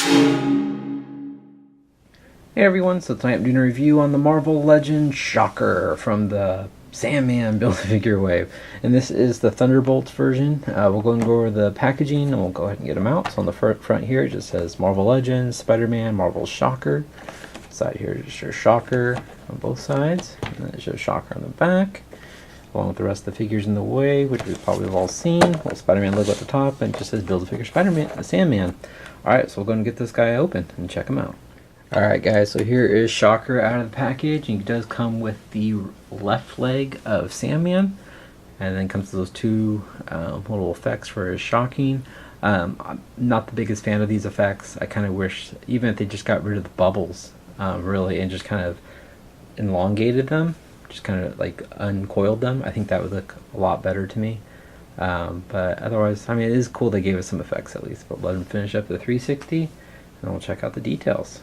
Hey everyone, so tonight I'm doing a review on the Marvel Legends Shocker from the Sandman Build-A-Figure wave. And this is the Thunderbolts version. We'll go and go over the packaging and we'll go ahead and get them out. So on the front here it just says Marvel Legends, Spider-Man, Marvel Shocker. Side here it just shows Shocker on both sides. And then it shows Shocker on the back, along with the rest of the figures in the way, which we probably have all seen. Little Spider-Man logo at the top, and it just says Build-A-Figure Spider-Man, the Sandman. Alright, so we'll go and get this guy open and check him out. Alright guys, so here is Shocker out of the package, and he does come with the left leg of Sandman, and then comes with those two little effects for his shocking. I'm not the biggest fan of these effects. I kind of wish, even if they just got rid of the bubbles, really, and just kind of elongated them, just kind of like uncoiled them, I think that would look a lot better to me. But otherwise, I mean, it is cool they gave us some effects at least, but let him finish up the 360, and we'll check out the details.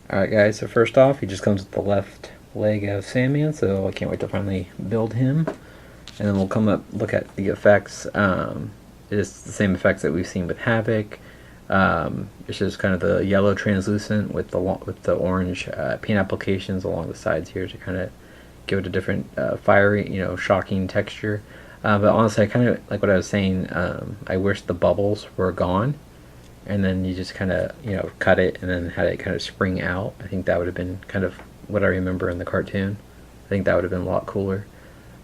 Alright guys, so first off, he just comes with the left leg of Sandman, so I can't wait to finally build him. And then we'll come up, look at the effects. It's the same effects that we've seen with Havoc. It's just kind of the yellow translucent with the orange paint applications along the sides here to kind of give it a different fiery, shocking texture. But honestly, I kind of, like what I was saying, I wish the bubbles were gone. And then you just kind of, cut it and then had it kind of spring out. I think that would have been kind of what I remember in the cartoon. I think that would have been a lot cooler.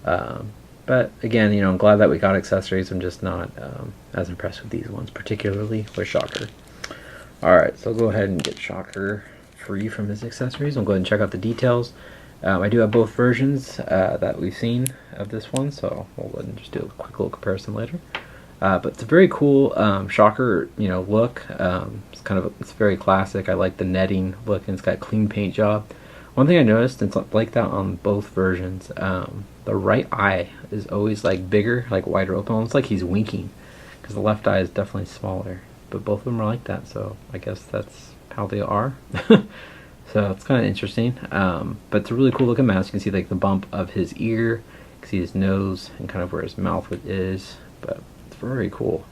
But again, I'm glad that we got accessories. I'm just not as impressed with these ones, particularly with Shocker. Alright, so I'll go ahead and get Shocker free from his accessories. I'll go ahead and check out the details. I do have both versions that we've seen of this one, so we'll go ahead and just do a quick little comparison later. But it's a very cool Shocker, look. It's very classic. I like the netting look, and it's got a clean paint job. One thing I noticed, and it's like that on both versions, the right eye is always like bigger, like wider open, almost like he's winking, because the left eye is definitely smaller. But both of them are like that, so I guess that's how they are. So it's kind of interesting. But it's a really cool looking mask. You can see like the bump of his ear, you can see his nose, and kind of where his mouth is. But very cool,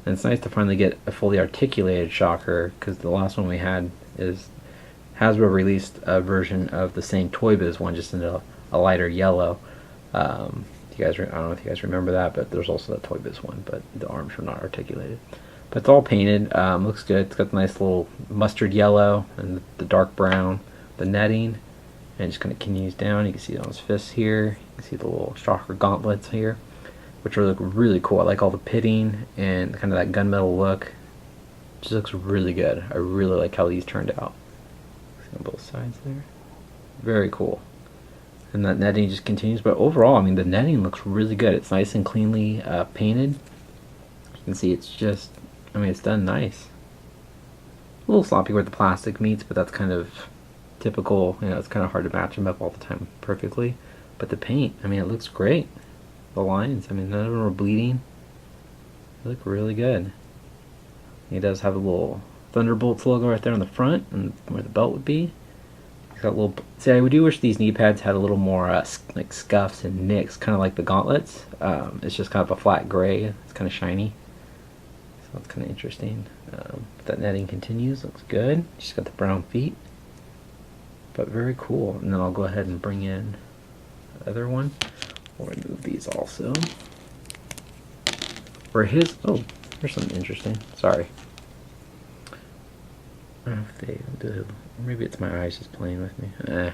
and it's nice to finally get a fully articulated Shocker, because the last one we had is Hasbro released a version of the same Toy Biz one, just in a lighter yellow. I don't know if you guys remember that, but there's also the Toy Biz one, but the arms were not articulated. But it's all painted, looks good. It's got the nice little mustard yellow and the dark brown, the netting, and it just kind of continues down. You can see it on his fists here. You can see the little Shocker gauntlets here, which look really cool. I like all the pitting and kind of that gunmetal look. It just looks really good. I really like how these turned out. See on both sides there. Very cool. And that netting just continues, but overall, I mean, the netting looks really good. It's nice and cleanly painted. You can see it's just, I mean, it's done nice. A little sloppy where the plastic meets, but that's kind of typical. It's kind of hard to match them up all the time perfectly. But the paint, I mean, it looks great. The lines, I mean, none of them are bleeding. They look really good. He does have a little Thunderbolts logo right there on the front, and where the belt would be. He's got a little. See, I do wish these knee pads had a little more like scuffs and nicks, kind of like the gauntlets. It's just kind of a flat gray. It's kind of shiny, so it's kind of interesting. But that netting continues. Looks good. She's got the brown feet, but very cool. And then I'll go ahead and bring in the other one. We'll remove these also. For his, oh, here's something interesting. Sorry. I don't know if they do. Maybe it's my eyes just playing with me. I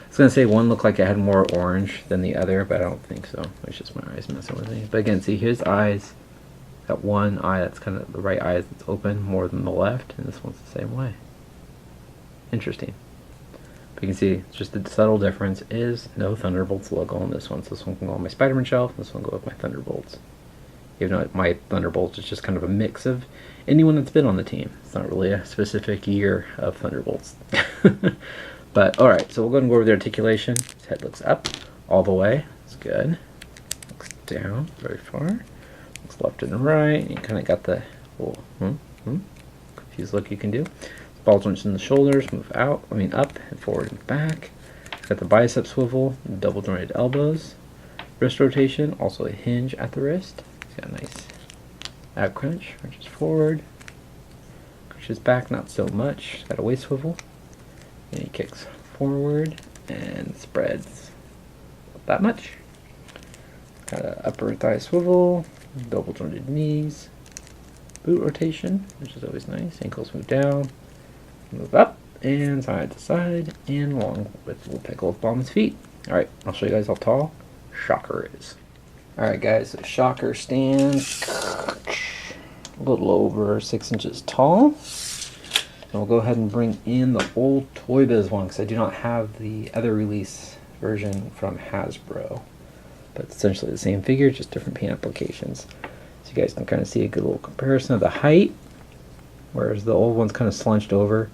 was gonna say one looked like it had more orange than the other, but I don't think so. It's just my eyes messing with me. But again, see his eyes. Got one eye that's kind of the right eye that's open more than the left, and this one's the same way. Interesting. You can see it's just the subtle difference is no Thunderbolts logo on this one. So this one can go on my Spider-Man shelf, this one can go with my Thunderbolts. Even though my Thunderbolts is just kind of a mix of anyone that's been on the team. It's not really a specific year of Thunderbolts. But alright, so we'll go ahead and go over the articulation. His head looks up all the way. It's good. Looks down very far. Looks left and right. You kind of got the little confused look you can do. Ball joints in the shoulders, move out, up and forward and back. It's got the bicep swivel, double jointed elbows, wrist rotation, also a hinge at the wrist. It's got a nice Ab crunch, crunches forward, crunches back, not so much. Got a waist swivel. And he kicks forward and spreads that much. Got an upper thigh swivel, double jointed knees, boot rotation, which is always nice. Ankles move down, move up, and side to side, and along with little pickle of Ballman's feet. Alright, I'll show you guys how tall Shocker is. Alright guys, so Shocker stands a little over 6 inches tall. And we'll go ahead and bring in the old Toy Biz one, because I do not have the other release version from Hasbro. But it's essentially the same figure, just different paint applications. So you guys can kind of see a good little comparison of the height, whereas the old one's kind of slunched over.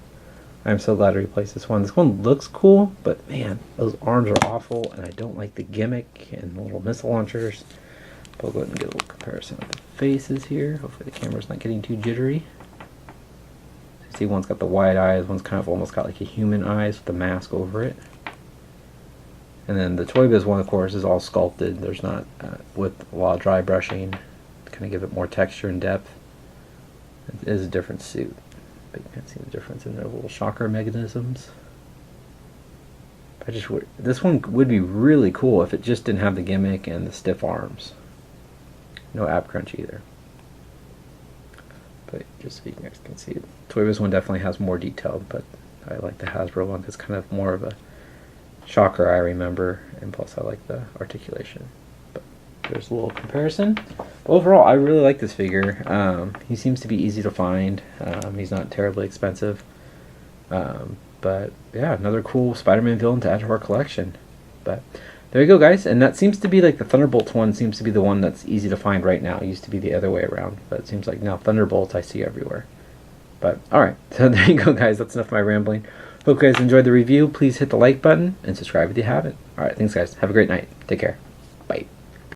I'm so glad to replace this one. This one looks cool, but man, those arms are awful, and I don't like the gimmick and the little missile launchers. But we'll go ahead and get a little comparison of the faces here. Hopefully the camera's not getting too jittery. So you see one's got the wide eyes, one's kind of almost got like a human eyes with the mask over it. And then the Toy Biz one, of course, is all sculpted. There's not, with a lot of dry brushing to kind of give it more texture and depth. It is a different suit. But you can see the difference in their little shocker mechanisms. This one would be really cool if it just didn't have the gimmick and the stiff arms. No ab crunch either. But just so you guys can see it. Toy Biz one definitely has more detail, but I like the Hasbro one. It's kind of more of a shocker, I remember, and plus I like the articulation. But there's a little comparison. But overall, I really like this figure. He seems to be easy to find. He's not terribly expensive. But yeah, another cool Spider-Man villain to add to our collection. But there you go, guys. And that seems to be like the Thunderbolts one seems to be the one that's easy to find right now. It used to be the other way around, but it seems like now Thunderbolts I see everywhere. But alright, so there you go, guys. That's enough of my rambling. Hope you guys enjoyed the review. Please hit the like button and subscribe if you haven't. Alright, thanks, guys. Have a great night. Take care. Bye.